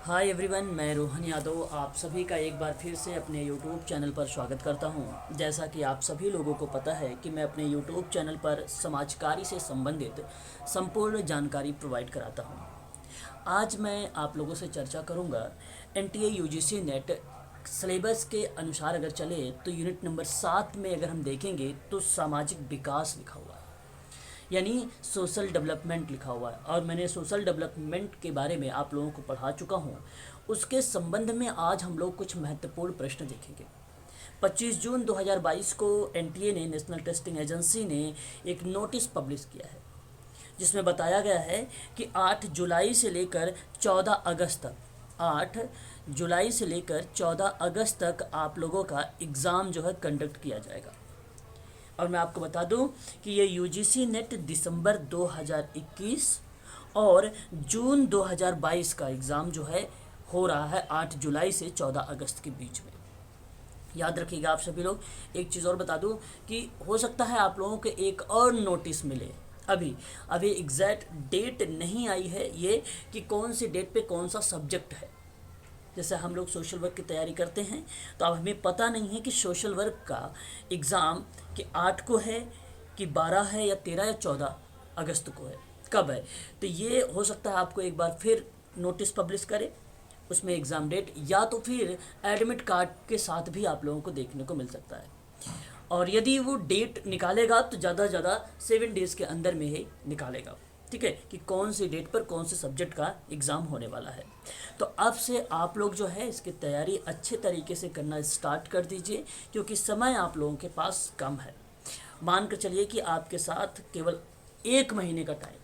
Hi everyone, मैं रोहन यादव आप सभी का एक बार फिर से अपने यूट्यूब चैनल पर स्वागत करता हूं। जैसा कि आप सभी लोगों को पता है कि मैं अपने यूट्यूब चैनल पर समाज कार्य से संबंधित संपूर्ण जानकारी प्रोवाइड कराता हूं। आज मैं आप लोगों से चर्चा करूंगा एनटीए यूजीसी नेट सिलेबस के अनुसार अगर चले तो यूनिट नंबर 7 में अगर हम देखेंगे तो सामाजिक विकास लिखा हुआ है, यानी सोशल डेवलपमेंट लिखा हुआ है। और मैंने सोशल डेवलपमेंट के बारे में आप लोगों को पढ़ा चुका हूँ। उसके संबंध में आज हम लोग कुछ महत्वपूर्ण प्रश्न देखेंगे। 25 जून 2022 को एनटीए ने, नेशनल टेस्टिंग एजेंसी ने, एक नोटिस पब्लिश किया है जिसमें बताया गया है कि 8 जुलाई से लेकर 14 अगस्त तक 8 जुलाई से लेकर 14 अगस्त तक आप लोगों का एग्ज़ाम जो है कंडक्ट किया जाएगा। और मैं आपको बता दूं कि ये यूजीसी नेट दिसंबर 2021 और जून 2022 का एग्ज़ाम जो है हो रहा है 8 जुलाई से 14 अगस्त के बीच में। याद रखिएगा आप सभी लोग। एक चीज़ और बता दूं कि हो सकता है आप लोगों को एक और नोटिस मिले। अभी अभी एग्जैक्ट डेट नहीं आई है ये कि कौन सी डेट पे कौन सा सब्जेक्ट है। जैसे हम लोग सोशल वर्क की तैयारी करते हैं तो अब हमें पता नहीं है कि सोशल वर्क का एग्ज़ाम कि 8 को है कि 12 है या 13 या 14 अगस्त को है, कब है। तो ये हो सकता है आपको एक बार फिर नोटिस पब्लिश करे, उसमें एग्ज़ाम डेट या तो फिर एडमिट कार्ड के साथ भी आप लोगों को देखने को मिल सकता है। और यदि वो डेट निकालेगा तो ज़्यादा से ज़्यादा 7 डेज़ के अंदर में ही निकालेगा, ठीक है, कि कौन सी डेट पर कौन से सब्जेक्ट का एग्ज़ाम होने वाला है। तो अब से आप लोग जो है इसकी तैयारी अच्छे तरीके से करना स्टार्ट कर दीजिए, क्योंकि समय आप लोगों के पास कम है। मान कर चलिए कि आपके साथ केवल 1 महीने का टाइम है,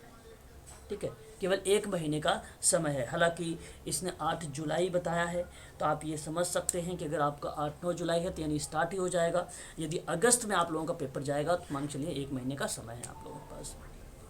ठीक है, केवल 1 महीने का समय है। हालांकि इसने 8 जुलाई बताया है, तो आप ये समझ सकते हैं कि अगर आपका 8-9 जुलाई है तो यानी स्टार्ट ही हो जाएगा। यदि अगस्त में आप लोगों का पेपर जाएगा तो मान चलिए 1 महीने का समय है आप लोगों के पास।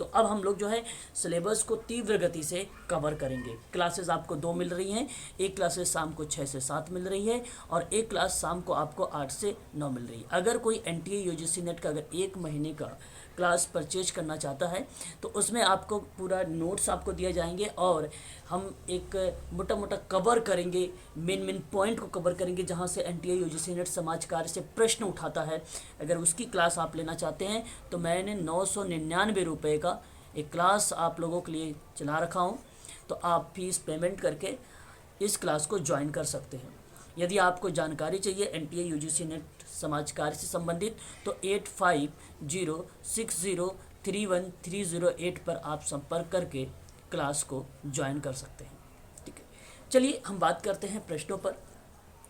तो अब हम लोग जो है सिलेबस को तीव्र गति से कवर करेंगे। क्लासेस आपको 2 मिल रही हैं। एक क्लासेस शाम को 6 से 7 मिल रही है और एक क्लास शाम को आपको 8 से 9 मिल रही है। अगर कोई एनटीए यूजीसी नेट का अगर 1 महीने का क्लास परचेज करना चाहता है तो उसमें आपको पूरा नोट्स आपको दिए जाएंगे और हम एक मोटा मोटा कवर करेंगे, मेन पॉइंट को कवर करेंगे जहां से एनटीए यूजीसी नेट समाज कार्य से प्रश्न उठाता है। अगर उसकी क्लास आप लेना चाहते हैं तो मैंने 999 रुपये का एक क्लास आप लोगों के लिए चला रखा हूं, तो आप फीस पेमेंट करके इस क्लास को ज्वाइन कर सकते हैं। यदि आपको जानकारी चाहिए एनटीए यूजीसी नेट समाज कार्य से संबंधित तो 8506031308 पर आप संपर्क करके क्लास को ज्वाइन कर सकते हैं, ठीक है। चलिए हम बात करते हैं प्रश्नों पर।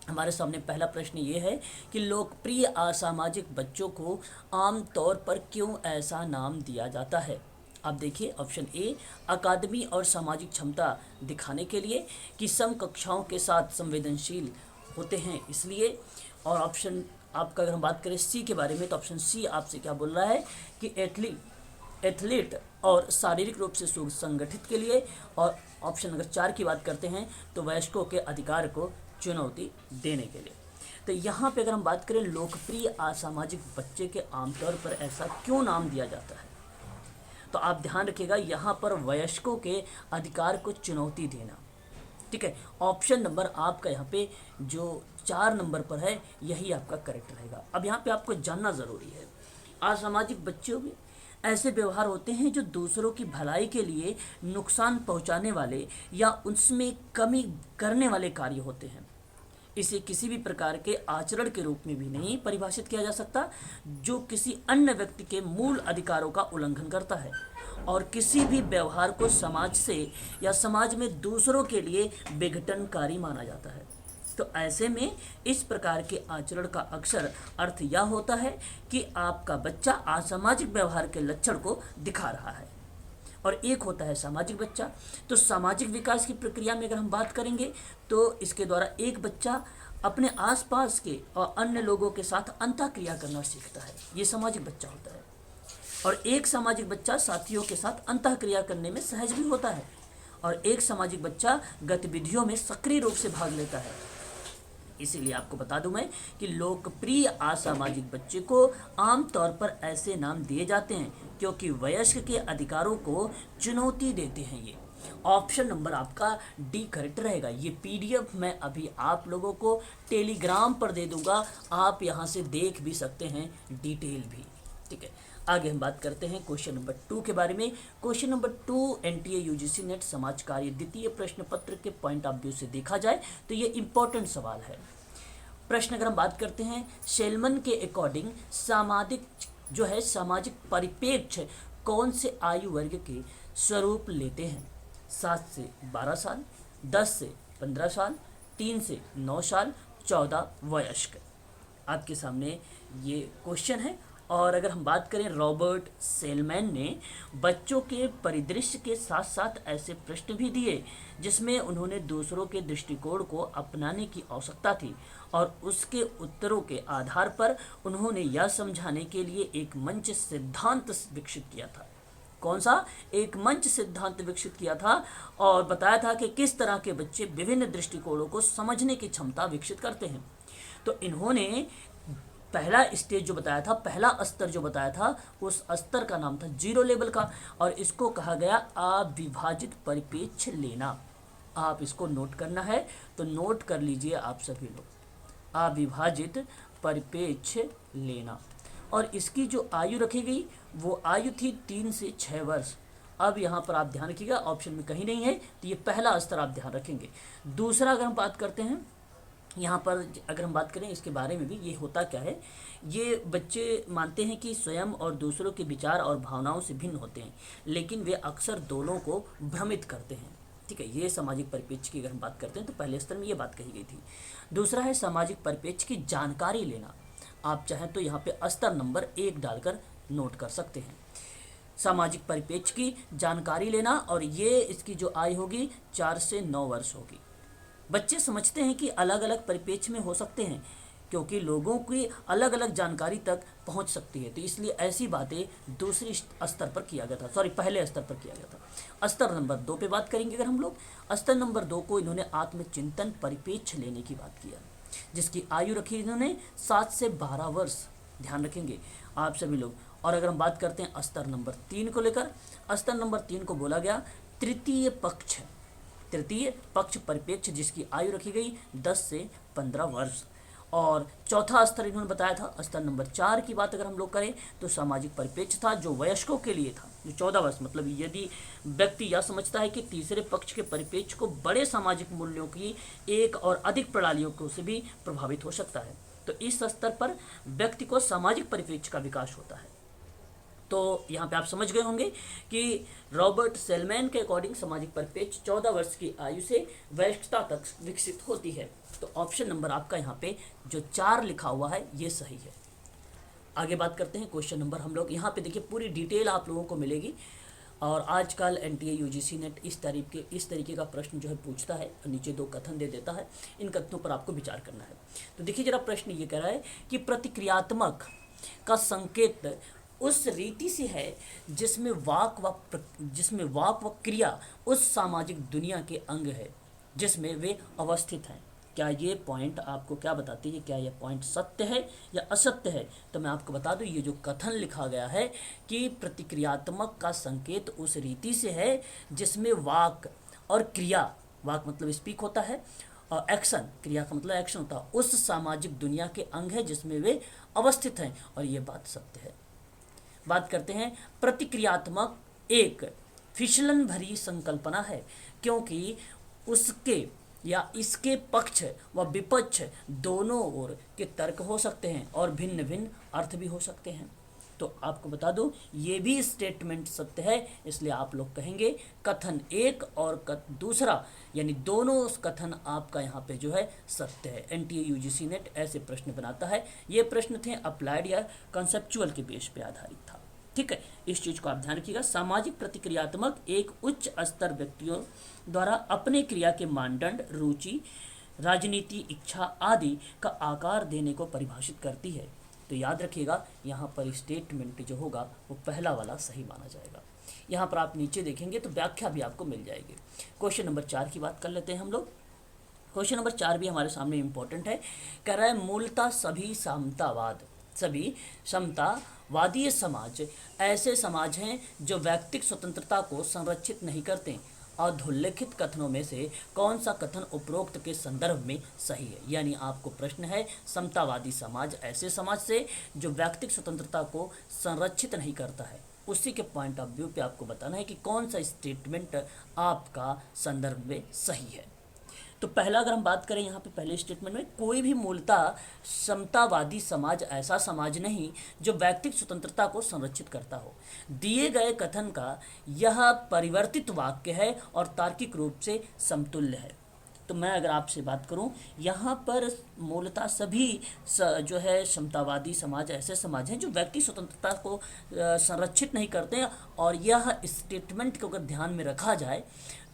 हमारे सामने पहला प्रश्न ये है कि लोकप्रिय असामाजिक बच्चों को आम तौर पर क्यों ऐसा नाम दिया जाता है। आप देखिए ऑप्शन ए, अकादमी और सामाजिक क्षमता दिखाने के लिए, कि सम कक्षाओं के साथ संवेदनशील होते हैं इसलिए। और ऑप्शन आपका अगर हम बात करें सी के बारे में तो ऑप्शन सी आपसे क्या बोल रहा है कि एथलीट और शारीरिक रूप से सुसंगठित के लिए। और ऑप्शन नंबर 4 की बात करते हैं तो वयस्कों के अधिकार को चुनौती देने के लिए। तो यहाँ पे अगर हम बात करें लोकप्रिय असामाजिक बच्चे के आमतौर पर ऐसा क्यों नाम दिया जाता है, तो आप ध्यान रखिएगा यहाँ पर वयस्कों के अधिकार को चुनौती देना, ठीक है। ऑप्शन नंबर आपका यहाँ पे जो 4 नंबर पर है यही आपका करेक्ट रहेगा। अब यहाँ पे आपको जानना ज़रूरी है, असामाजिक बच्चों में ऐसे व्यवहार होते हैं जो दूसरों की भलाई के लिए नुकसान पहुंचाने वाले या उसमें कमी करने वाले कार्य होते हैं। इसे किसी भी प्रकार के आचरण के रूप में भी नहीं परिभाषित किया जा सकता जो किसी अन्य व्यक्ति के मूल अधिकारों का उल्लंघन करता है, और किसी भी व्यवहार को समाज से या समाज में दूसरों के लिए विघटनकारी माना जाता है। तो ऐसे में इस प्रकार के आचरण का अक्सर अर्थ यह होता है कि आपका बच्चा असामाजिक व्यवहार के लक्षण को दिखा रहा है। और एक होता है सामाजिक बच्चा। तो सामाजिक विकास की प्रक्रिया में अगर हम बात करेंगे तो इसके द्वारा एक बच्चा अपने आसपास के और अन्य लोगों के साथ अंतःक्रिया करना सीखता है, ये सामाजिक बच्चा होता है। और एक सामाजिक बच्चा साथियों के साथ अंतःक्रिया करने में सहज भी होता है, और एक सामाजिक बच्चा गतिविधियों में सक्रिय रूप से भाग लेता है। इसीलिए आपको बता दूं मैं कि लोकप्रिय असामाजिक बच्चे को आमतौर पर ऐसे नाम दिए जाते हैं क्योंकि वयस्क के अधिकारों को चुनौती देते हैं ये। ऑप्शन नंबर आपका डी करेक्ट रहेगा। ये पीडीएफ मैं अभी आप लोगों को टेलीग्राम पर दे दूंगा, आप यहाँ से देख भी सकते हैं डिटेल भी। ठीक है, आगे हम बात करते हैं क्वेश्चन नंबर 2 के बारे में। Question number 2 NTA UGC net समाज कार्य द्वितीय प्रश्न पत्र के पॉइंट ऑफ व्यू से देखा जाए तो ये इंपॉर्टेंट सवाल है। प्रश्न अगर हम बात करते हैं, शेलमन के अकॉर्डिंग सामाजिक जो है सामाजिक परिप्रेक्ष्य कौन से आयु वर्ग के स्वरूप लेते हैं? 7 से 12 साल, 10 से 15 साल, 3 से 9 साल, 14 वयस्क। आपके सामने ये क्वेश्चन है। और अगर हम बात करें, रॉबर्ट सेलमैन ने बच्चों के परिदृश्य के साथ साथ ऐसे प्रश्न भी दिए जिसमें उन्होंने दूसरों के दृष्टिकोण को अपनाने की आवश्यकता थी, और उसके उत्तरों के आधार पर उन्होंने यह समझाने के लिए एक मंच सिद्धांत विकसित किया था। कौन सा? एक मंच सिद्धांत विकसित किया था और बताया था कि किस तरह के बच्चे विभिन्न दृष्टिकोणों को समझने की क्षमता विकसित करते हैं। तो इन्होंने पहला स्टेज जो बताया था, पहला स्तर जो बताया था, उस स्तर का नाम था जीरो लेवल का, और इसको कहा गया अविभाजित परिप्रेक्ष्य लेना। आप इसको नोट करना है तो नोट कर लीजिए आप सभी लोग, अविभाजित परिप्रेक्ष्य लेना। और इसकी जो आयु रखी गई वो आयु थी 3 से 6 वर्ष। अब यहाँ पर आप ध्यान रखिएगा, ऑप्शन में कहीं नहीं है, तो ये पहला स्तर आप ध्यान रखेंगे। दूसरा अगर हम बात करते हैं, यहाँ पर अगर हम बात करें इसके बारे में भी, ये होता क्या है, ये बच्चे मानते हैं कि स्वयं और दूसरों के विचार और भावनाओं से भिन्न होते हैं, लेकिन वे अक्सर दोनों को भ्रमित करते हैं। ठीक है, ये सामाजिक परिप्रेक्ष्य की अगर हम बात करते हैं तो पहले स्तर में ये बात कही गई थी। दूसरा है सामाजिक परिप्रेक्ष्य की जानकारी लेना। आप चाहें तो यहाँ पे स्तर नंबर 1 डालकर नोट कर सकते हैं। सामाजिक परिप्रेक्ष्य की जानकारी लेना, और ये इसकी जो आयु होगी 4 से 9 वर्ष होगी। बच्चे समझते हैं कि अलग अलग परिप्रेक्ष्य में हो सकते हैं क्योंकि लोगों की अलग अलग जानकारी तक पहुंच सकती है, तो इसलिए ऐसी बातें दूसरी स्तर पर किया गया था, पहले स्तर पर किया गया था। स्तर नंबर 2 पे बात करेंगे अगर हम लोग। स्तर नंबर 2 को इन्होंने आत्मचिंतन परिप्रेक्ष्य लेने की बात किया, जिसकी आयु रखी इन्होंने 7 से 12 वर्ष। ध्यान रखेंगे आप सभी लोग। और अगर हम बात करते हैं स्तर नंबर 3 को लेकर, स्तर नंबर 3 को बोला गया तृतीय पक्ष परिप्रेक्ष्य, जिसकी आयु रखी गई 10 से 15 वर्ष। और चौथा स्तर इन्होंने बताया था, स्तर नंबर 4 की बात अगर हम लोग करें तो सामाजिक परिप्रेक्ष्य था जो वयस्कों के लिए था, जो 14 वर्ष। मतलब यदि व्यक्ति यह समझता है कि तीसरे पक्ष के परिप्रेक्ष्य को बड़े सामाजिक मूल्यों की एक और अधिक प्रणालियों को से भी प्रभावित हो सकता है, तो इस स्तर पर व्यक्ति को सामाजिक परिप्रेक्ष्य का विकास होता है। तो यहाँ पे आप समझ गए होंगे कि रॉबर्ट सेलमैन के अकॉर्डिंग सामाजिक परिप्रेक्ष्य 14 वर्ष की आयु से वयस्कता तक विकसित होती है। तो ऑप्शन नंबर आपका यहाँ पे जो 4 लिखा हुआ है ये सही है। आगे बात करते हैं क्वेश्चन नंबर, हम लोग यहाँ पे देखिए पूरी डिटेल आप लोगों को मिलेगी। और आजकल एनटीए यूजीसी नेट इस तरीके का प्रश्न जो है पूछता है, और नीचे 2 कथन दे देता है, इन कथनों पर आपको विचार करना है। तो देखिए जरा, प्रश्न ये कह रहा है कि प्रतिक्रियात्मक का संकेत उस रीति से है जिसमें वाक व क्रिया उस सामाजिक दुनिया के अंग है जिसमें वे अवस्थित हैं। क्या ये पॉइंट आपको क्या बताती है, क्या यह पॉइंट सत्य है या असत्य है? तो मैं आपको बता दूं, ये जो कथन लिखा गया है कि प्रतिक्रियात्मक का संकेत उस रीति से है जिसमें वाक और क्रिया, वाक मतलब स्पीक होता है, और एक्शन, क्रिया का मतलब एक्शन होता है, उस सामाजिक दुनिया के अंग है जिसमें वे अवस्थित हैं, और ये बात सत्य है। बात करते हैं, प्रतिक्रियात्मक एक फिसलन भरी संकल्पना है क्योंकि उसके या इसके पक्ष व विपक्ष दोनों ओर के तर्क हो सकते हैं और भिन्न भिन्न अर्थ भी हो सकते हैं। तो आपको बता दूं, ये भी स्टेटमेंट सत्य है, इसलिए आप लोग कहेंगे कथन 1 और दूसरा, यानी दोनों कथन आपका यहाँ पे जो है सत्य है। एनटीए यूजीसी नेट ऐसे प्रश्न बनाता है। ये प्रश्न थे अप्लाइड या कंसेप्चुअल के बेस पे आधारित था। ठीक है, इस चीज को आप ध्यान रखिएगा। सामाजिक प्रतिक्रियात्मक एक उच्च स्तर व्यक्तियों द्वारा अपने क्रिया के मानदंड, रुचि, राजनीति, इच्छा आदि का आकार देने को परिभाषित करती है। तो याद रखिएगा, यहाँ पर स्टेटमेंट जो होगा वो पहला वाला सही माना जाएगा। यहाँ पर आप नीचे देखेंगे तो व्याख्या भी आपको मिल जाएगी। क्वेश्चन नंबर 4 की बात कर लेते हैं हम लोग। क्वेश्चन नंबर 4 भी हमारे सामने इंपॉर्टेंट है। कह रहा है, मूलतः सभी समतावादी समाज ऐसे समाज हैं जो व्यक्तिक स्वतंत्रता को संरक्षित नहीं करते, अधोल्लिखित कथनों में से कौन सा कथन उपरोक्त के संदर्भ में सही है। यानी आपको प्रश्न है, समतावादी समाज ऐसे समाज से जो व्यक्तिगत स्वतंत्रता को संरक्षित नहीं करता है, उसी के पॉइंट ऑफ व्यू पे आपको बताना है कि कौन सा स्टेटमेंट आपका संदर्भ में सही है। तो पहला अगर हम बात करें यहाँ पे पहले स्टेटमेंट में, कोई भी मूलतः समतावादी समाज ऐसा समाज नहीं जो व्यक्तिगत स्वतंत्रता को संरक्षित करता हो। दिए गए कथन का यह परिवर्तित वाक्य है और तार्किक रूप से समतुल्य है। तो मैं अगर आपसे बात करूं, यहाँ पर मूलतः सभी जो है समतावादी समाज ऐसे समाज हैं जो व्यक्ति स्वतंत्रता को संरक्षित नहीं करते हैं। और यह स्टेटमेंट को अगर ध्यान में रखा जाए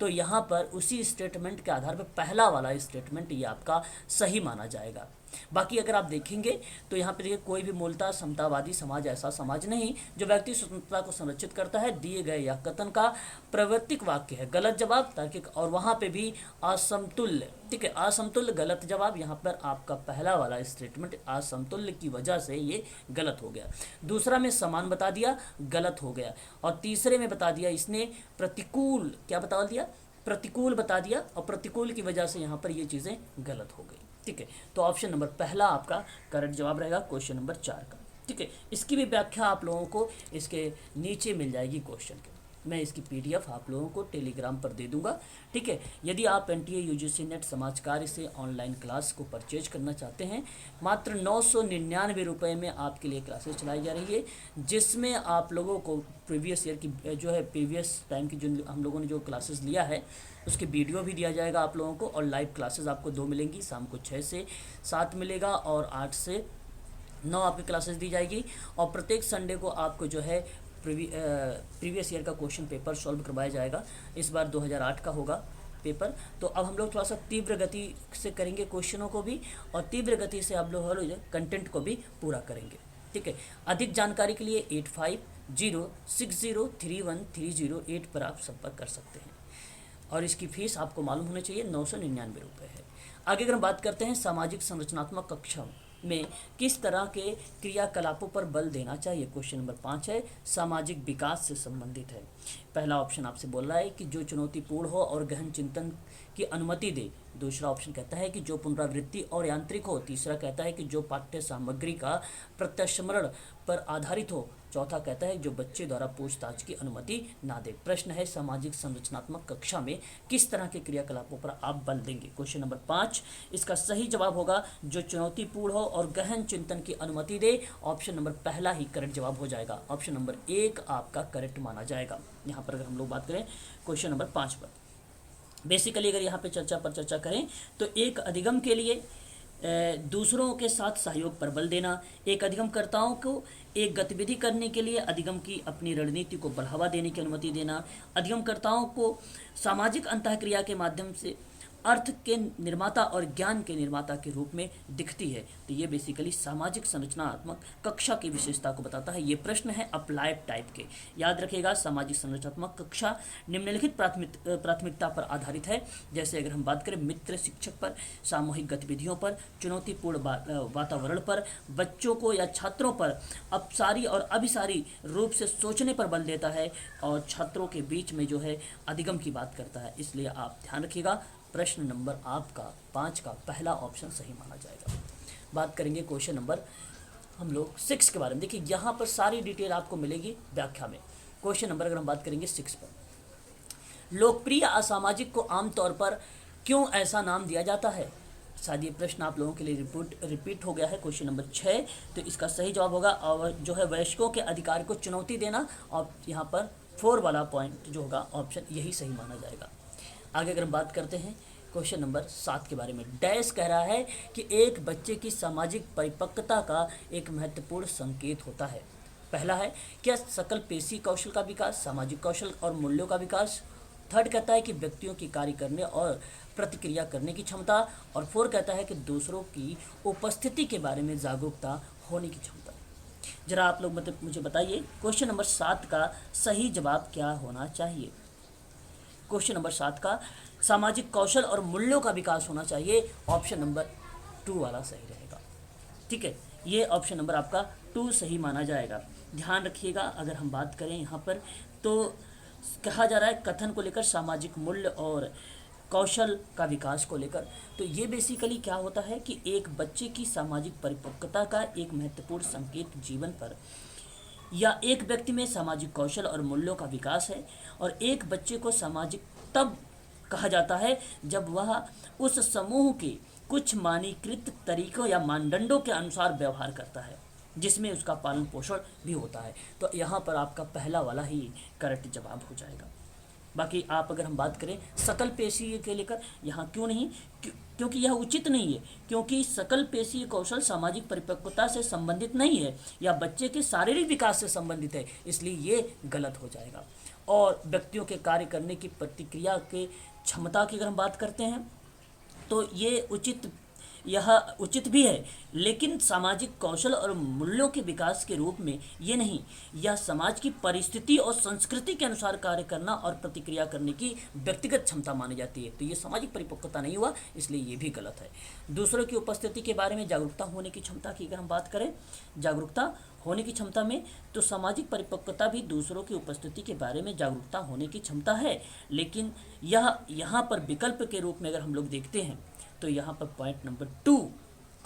तो यहाँ पर उसी स्टेटमेंट के आधार पर पहला वाला स्टेटमेंट ये आपका सही माना जाएगा। बाकी अगर आप देखेंगे तो यहाँ पे देखिए, कोई भी मूलतः समतावादी समाज ऐसा समाज नहीं जो व्यक्ति स्वतंत्रता को संरक्षित करता है। दिए गए यह कथन का प्रवर्तिक वाक्य है, गलत जवाब तार्किक, और वहाँ पे भी असमतुल्य, ठीक है, असमतुल्य गलत जवाब। यहाँ पर आपका पहला वाला स्टेटमेंट असमतुल्य की वजह से ये गलत हो गया। दूसरा में समान बता दिया, गलत हो गया। और तीसरे में बता दिया इसने प्रतिकूल, क्या बता दिया, प्रतिकूल बता दिया, और प्रतिकूल की वजह से यहाँ पर ये चीज़ें गलत हो गई। ठीक है, तो ऑप्शन नंबर पहला आपका करेक्ट जवाब रहेगा क्वेश्चन नंबर 4 का। ठीक है, इसकी भी व्याख्या आप लोगों को इसके नीचे मिल जाएगी क्वेश्चन के। मैं इसकी पीडीएफ आप लोगों को टेलीग्राम पर दे दूंगा। ठीक है, यदि आप एनटीए यूजीसी नेट समाज कार्य से ऑनलाइन क्लास को परचेज करना चाहते हैं, मात्र 999 रुपये में आपके लिए क्लासेस चलाई जा रही है, जिसमें आप लोगों को प्रीवियस ईयर की जो है प्रीवियस टाइम की जो हम लोगों ने जो क्लासेस लिया है उसके वीडियो भी दिया जाएगा आप लोगों को। और लाइव क्लासेस आपको 2 मिलेंगी, शाम को 6 से 7 मिलेगा और 8 से 9 आपकी क्लासेस दी जाएगी। और प्रत्येक संडे को आपको जो है प्रीवियस ईयर का क्वेश्चन पेपर सॉल्व करवाया जाएगा। इस बार 2008 का होगा पेपर। तो अब हम लोग थोड़ा सा तीव्र गति से करेंगे क्वेश्चनों को भी, और तीव्र गति से आप लोग कंटेंट को भी पूरा करेंगे। ठीक है, अधिक जानकारी के लिए 8506031308 पर आप संपर्क कर सकते हैं। और इसकी फीस आपको मालूम होना चाहिए 999 रुपये है। आगे अगर हम बात करते हैं सामाजिक संरचनात्मक कक्षा में किस तरह के क्रियाकलापों पर बल देना चाहिए, क्वेश्चन नंबर 5 है, सामाजिक विकास से संबंधित है। पहला ऑप्शन आपसे बोल रहा है कि जो चुनौतीपूर्ण हो और गहन चिंतन की अनुमति दे। दूसरा ऑप्शन कहता है कि जो पुनरावृत्ति और यांत्रिक हो। तीसरा कहता है कि जो पाठ्य सामग्री का प्रत्यास्मरण पर आधारित हो। चौथा कहता है जो बच्चे द्वारा पूछताछ की अनुमति ना दे। प्रश्न है सामाजिक संरचनात्मक कक्षा में किस तरह के क्रियाकलापों पर आप बल देंगे। क्वेश्चन नंबर 5, इसका सही जवाब होगा जो चुनौतीपूर्ण हो और गहन चिंतन की अनुमति दे। ऑप्शन नंबर पहला ही करेक्ट जवाब हो जाएगा। ऑप्शन नंबर 1 आपका करेक्ट माना जाएगा। यहाँ पर अगर हम लोग बात करें क्वेश्चन नंबर 5 पर, बेसिकली अगर यहाँ पे चर्चा करें तो एक अधिगम के लिए दूसरों के साथ सहयोग पर बल देना, एक अधिगमकर्ताओं को एक गतिविधि करने के लिए अधिगम की अपनी रणनीति को बढ़ावा देने की अनुमति देना, अधिगमकर्ताओं को सामाजिक अंतःक्रिया के माध्यम से अर्थ के निर्माता और ज्ञान के निर्माता के रूप में दिखती है। तो ये बेसिकली सामाजिक संरचनात्मक कक्षा की विशेषता को बताता है। ये प्रश्न है अप्लाइड टाइप के, याद रखिएगा। सामाजिक संरचनात्मक कक्षा निम्नलिखित प्राथमिकता पर आधारित है। जैसे अगर हम बात करें मित्र शिक्षक पर, सामूहिक गतिविधियों पर, चुनौतीपूर्ण वातावरण पर, बच्चों को या छात्रों पर अपसारी और अभिसारी रूप से सोचने पर बल देता है, और छात्रों के बीच में जो है अधिगम की बात करता है। इसलिए आप ध्यान रखिएगा, प्रश्न नंबर आपका 5 का पहला ऑप्शन सही माना जाएगा। बात करेंगे क्वेश्चन नंबर हम लोग 6 के बारे में। देखिए यहाँ पर सारी डिटेल आपको मिलेगी व्याख्या में। क्वेश्चन नंबर अगर हम बात करेंगे 6 पर, लोकप्रिय असामाजिक को आमतौर पर क्यों ऐसा नाम दिया जाता है। शायद ये प्रश्न आप लोगों के लिए रिपीट हो गया है। क्वेश्चन नंबर 6, तो इसका सही जवाब होगा और जो है वयस्कों के अधिकार को चुनौती देना। और यहाँ पर 4 वाला पॉइंट जो होगा ऑप्शन यही सही माना जाएगा। आगे अगर हम बात करते हैं क्वेश्चन नंबर 7 के बारे में, डैश कह रहा है कि एक बच्चे की सामाजिक परिपक्वता का एक महत्वपूर्ण संकेत होता है। पहला है क्या सकल पेशी कौशल का विकास, सामाजिक कौशल और मूल्यों का विकास। थर्ड कहता है कि व्यक्तियों की कार्य करने और प्रतिक्रिया करने की क्षमता। और 4 कहता है कि दूसरों की उपस्थिति के बारे में जागरूकता होने की क्षमता। जरा आप लोग मुझे बताइए क्वेश्चन नंबर 7 का सही जवाब क्या होना चाहिए। क्वेश्चन नंबर 7 का सामाजिक कौशल और मूल्यों का विकास होना चाहिए। ऑप्शन नंबर 2 वाला सही रहेगा। ठीक है, ये ऑप्शन नंबर आपका 2 सही माना जाएगा। ध्यान रखिएगा, अगर हम बात करें यहाँ पर तो कहा जा रहा है कथन को लेकर, सामाजिक मूल्य और कौशल का विकास को लेकर। तो ये बेसिकली क्या होता है कि एक बच्चे की सामाजिक परिपक्वता का एक महत्वपूर्ण संकेत जीवन पर या एक व्यक्ति में सामाजिक कौशल और मूल्यों का विकास है। और एक बच्चे को सामाजिक तब कहा जाता है जब वह उस समूह के कुछ मानकीकृत तरीकों या मानदंडों के अनुसार व्यवहार करता है, जिसमें उसका पालन पोषण भी होता है। तो यहाँ पर आपका पहला वाला ही करेक्ट जवाब हो जाएगा। बाकी आप अगर हम बात करें सकल पेशीय के लेकर, यहाँ क्यों नहीं, क्योंकि यह उचित नहीं है, क्योंकि सकल पेशीय कौशल सामाजिक परिपक्वता से संबंधित नहीं है या बच्चे के शारीरिक विकास से संबंधित है, इसलिए ये गलत हो जाएगा। और व्यक्तियों के कार्य करने की प्रतिक्रिया के क्षमता की अगर हम बात करते हैं तो यह उचित भी है, लेकिन सामाजिक कौशल और मूल्यों के विकास के रूप में ये नहीं। यह समाज की परिस्थिति और संस्कृति के अनुसार कार्य करना और प्रतिक्रिया करने की व्यक्तिगत क्षमता मानी जाती है। तो ये सामाजिक परिपक्वता नहीं हुआ, इसलिए ये भी गलत है। दूसरों की उपस्थिति के बारे में जागरूकता होने की क्षमता की अगर हम बात करें, जागरूकता होने की क्षमता में, तो सामाजिक परिपक्वता भी दूसरों की उपस्थिति के बारे में जागरूकता होने की क्षमता है, लेकिन यह यहाँ पर विकल्प के रूप में अगर हम लोग देखते हैं तो यहाँ पर पॉइंट नंबर 2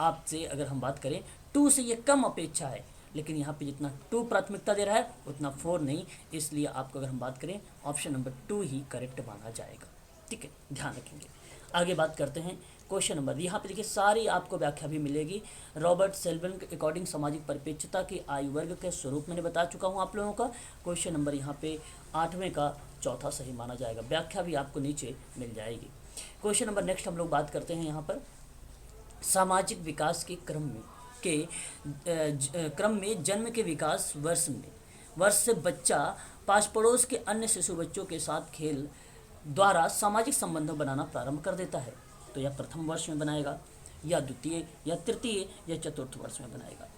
आपसे अगर हम बात करें 2 से ये कम अपेक्षा है, लेकिन यहाँ पे जितना 2 प्राथमिकता दे रहा है उतना 4 नहीं, इसलिए आपको अगर हम बात करें ऑप्शन नंबर 2 ही करेक्ट माना जाएगा। ठीक है, ध्यान रखेंगे। आगे बात करते हैं क्वेश्चन नंबर, यहाँ पे देखिए सारी आपको व्याख्या भी मिलेगी। रॉबर्ट सेल्वन के अकॉर्डिंग सामाजिक परिप्रेक्ष्यता की आयु वर्ग के स्वरूप मैंने बता चुका हूँ आप लोगों का। क्वेश्चन नंबर यहाँ पे 8वें का चौथा सही माना जाएगा, व्याख्या भी आपको नीचे मिल जाएगी। क्वेश्चन नंबर नेक्स्ट हम लोग बात करते हैं यहाँ पर सामाजिक विकास के क्रम में जन्म के विकास वर्ष से बच्चा पास पड़ोस के अन्य शिशु बच्चों के साथ खेल द्वारा सामाजिक संबंध बनाना प्रारंभ कर देता है। तो यह प्रथम वर्ष में बनाएगा या द्वितीय या तृतीय या चतुर्थ वर्ष में बनाएगा।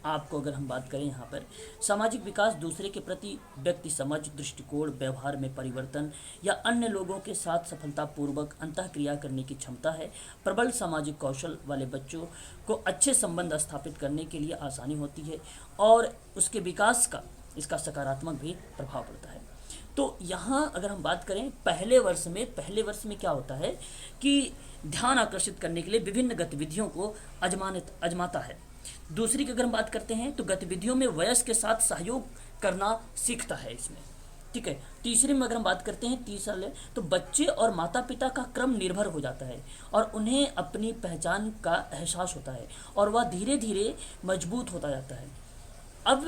आपको अगर हम बात करें यहाँ पर सामाजिक विकास दूसरे के प्रति व्यक्ति समझ, दृष्टिकोण, व्यवहार में परिवर्तन या अन्य लोगों के साथ सफलतापूर्वक अंतःक्रिया करने की क्षमता है। प्रबल सामाजिक कौशल वाले बच्चों को अच्छे संबंध स्थापित करने के लिए आसानी होती है और उसके विकास का इसका सकारात्मक भी प्रभाव पड़ता है। तो यहाँ अगर हम बात करें पहले वर्ष में क्या होता है कि ध्यान आकर्षित करने के लिए विभिन्न गतिविधियों को अजमाता है। दूसरी की अगर हम बात करते हैं तो गतिविधियों में वयस्क के साथ सहयोग करना सीखता है इसमें। ठीक है, तीसरे में अगर हम बात करते हैं तीसरा ले तो बच्चे और माता पिता का क्रम निर्भर हो जाता है और उन्हें अपनी पहचान का एहसास होता है और वह धीरे धीरे मजबूत होता जाता है। अब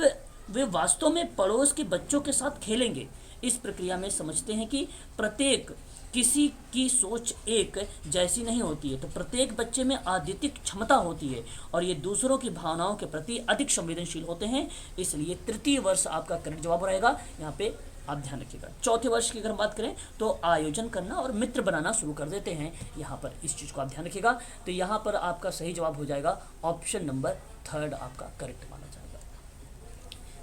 वे वास्तव में पड़ोस के बच्चों के साथ खेलेंगे। इस प्रक्रिया में समझते हैं कि प्रत्येक किसी की सोच एक जैसी नहीं होती है, तो प्रत्येक बच्चे में अद्वितीय क्षमता होती है और ये दूसरों की भावनाओं के प्रति अधिक संवेदनशील होते हैं। इसलिए तृतीय वर्ष आपका करेक्ट जवाब रहेगा। यहाँ पे आप ध्यान रखिएगा। चौथे वर्ष की अगर हम बात करें तो आयोजन करना और मित्र बनाना शुरू कर देते हैं। यहाँ पर इस चीज़ को आप ध्यान रखिएगा। तो यहाँ पर आपका सही जवाब हो जाएगा ऑप्शन नंबर 3 आपका करेक्ट माना जाएगा।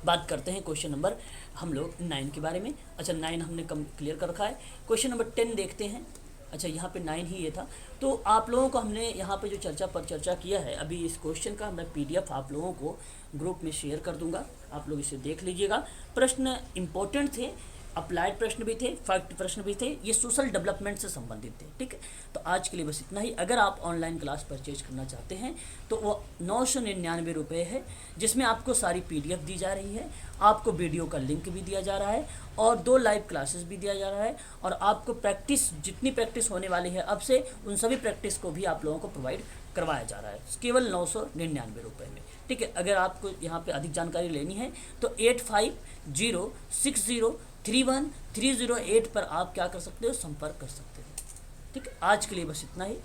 बात करते हैं क्वेश्चन नंबर हम लोग 9 के बारे में। अच्छा 9 हमने कम क्लियर कर रखा है। क्वेश्चन नंबर 10 देखते हैं। अच्छा यहाँ पे 9 ही ये था। तो आप लोगों को हमने यहाँ पे जो चर्चा किया है, अभी इस क्वेश्चन का मैं PDF आप लोगों को ग्रुप में शेयर कर दूंगा, आप लोग इसे देख लीजिएगा। प्रश्न इंपॉर्टेंट थे, अप्लाइड प्रश्न भी थे, फैक्ट प्रश्न भी थे, ये सोशल डेवलपमेंट से संबंधित थे। ठीक है, तो आज के लिए बस इतना ही। अगर आप ऑनलाइन क्लास परचेज करना चाहते हैं तो वो 999 रुपये है, जिसमें आपको सारी PDF दी जा रही है, आपको वीडियो का लिंक भी दिया जा रहा है और 2 लाइव क्लासेस भी दिया जा रहा है और आपको जितनी प्रैक्टिस होने वाली है अब से, उन सभी प्रैक्टिस को भी आप लोगों को प्रोवाइड करवाया जा रहा है केवल 999 रुपये में। ठीक है, अगर आपको यहाँ पे अधिक जानकारी लेनी है तो 8506031308 पर आप क्या कर सकते हो, संपर्क कर सकते हो। ठीक है, आज के लिए बस इतना ही।